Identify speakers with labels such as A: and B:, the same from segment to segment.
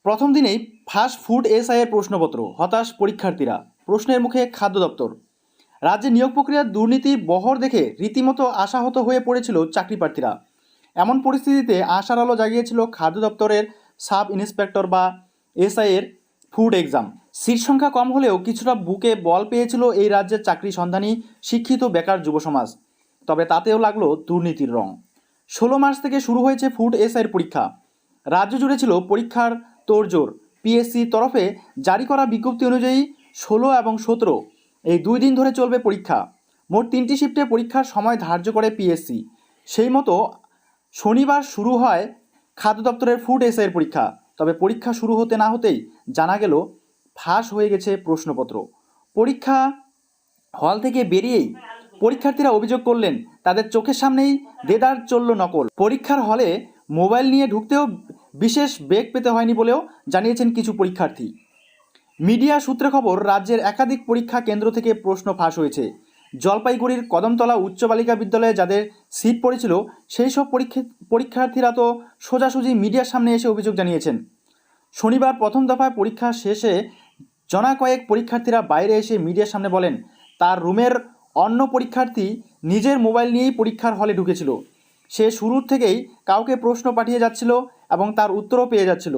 A: প্রথম দিনেই fast food এসআইয়ের প্রশ্নপত্র, হতাশ পরীক্ষার্থীরা, প্রশ্নের মুখে খাদ্য দপ্তর। রাজ্যে নিয়োগ প্রক্রিয়ার দুর্নীতির বহর দেখে রীতিমতো আশাহত হয়ে পড়েছিল চাকরি প্রার্থীরা। এমন পরিস্থিতিতে আশার আলো জাগিয়েছিল খাদ্য দপ্তরের সাব ইন্সপেক্টর বা এসআইয়ের ফুড এক্সাম। সিট সংখ্যা কম হলেও কিছুটা বুকে বল পেয়েছিল এই রাজ্যের চাকরি সন্ধানী শিক্ষিত বেকার যুব সমাজ। তবে তাতেও লাগলো দুর্নীতির রং। 16 মার্চ থেকে শুরু হয়েছে ফুড এসআইয়ের পরীক্ষা। রাজ্য জুড়ে ছিল পরীক্ষার তোড়জোড়। পিএসসি তরফে জারি করা বিজ্ঞপ্তি অনুযায়ী 16 এবং 17 এই 2 দিন ধরে চলবে পরীক্ষা। মোট 3টি শিফটে পরীক্ষার সময় ধার্য করে পিএসসি। সেই মতো শনিবার শুরু হয় খাদ্য দপ্তরের ফুড এসআইয়ের পরীক্ষা। তবে পরীক্ষা শুরু হতে না হতেই জানা গেল ফাঁস হয়ে গেছে প্রশ্নপত্র। পরীক্ষা হল থেকে বেরিয়েই পরীক্ষার্থীরা অভিযোগ করলেন তাদের চোখের সামনেই দেদার চলল নকল। পরীক্ষার হলে মোবাইল নিয়ে ঢুকতেও বিশেষ বেগ পেতে হয়নি বলেও জানিয়েছেন কিছু পরীক্ষার্থী। মিডিয়া সূত্রে খবর, রাজ্যের একাধিক পরীক্ষা কেন্দ্র থেকে প্রশ্ন ফাঁস হয়েছে। জলপাইগুড়ির কদমতলা উচ্চ বালিকা বিদ্যালয়ে যাদের সিট পড়েছিল সেই সব পরীক্ষার্থীরা তো সোজাসুজি মিডিয়ার সামনে এসে অভিযোগ জানিয়েছেন। শনিবার প্রথম দফায় পরীক্ষা শেষে জনা কয়েক পরীক্ষার্থীরা বাইরে এসে মিডিয়ার সামনে বলেন তার রুমের অন্য পরীক্ষার্থী নিজের মোবাইল নিয়েই পরীক্ষার হলে ঢুকেছিল। সে শুরুর থেকেই কাউকে প্রশ্ন পাঠিয়ে যাচ্ছিল এবং তার উত্তরও পেয়ে যাচ্ছিল।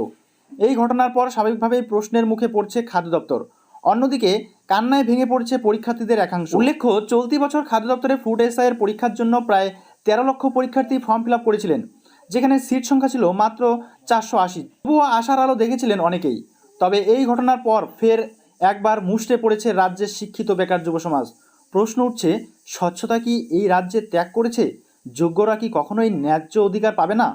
A: এই ঘটনার পর স্বাভাবিকভাবেই প্রশ্নের মুখে পড়ছে খাদ্য দপ্তর। অন্যদিকে কান্নায় ভেঙে পড়ছে পরীক্ষার্থীদের একাংশ। উল্লেখ্য, চলতি বছর খাদ্য দপ্তরে ফুড এসআইয়ের পরীক্ষার জন্য প্রায় 13 লক্ষ পরীক্ষার্থী ফর্ম ফিল আপ করেছিলেন, যেখানে সিট সংখ্যা ছিল মাত্র 480। তবুও আশার আলো দেখেছিলেন অনেকেই। তবে এই ঘটনার পর ফের একবার মুষড়ে পড়েছে রাজ্যের শিক্ষিত বেকার যুব সমাজ। প্রশ্ন উঠছে, স্বচ্ছতা কি এই রাজ্যে ত্যাগ করেছে? যোগ্যরা কি কখনোই ন্যায্য অধিকার পাবে না?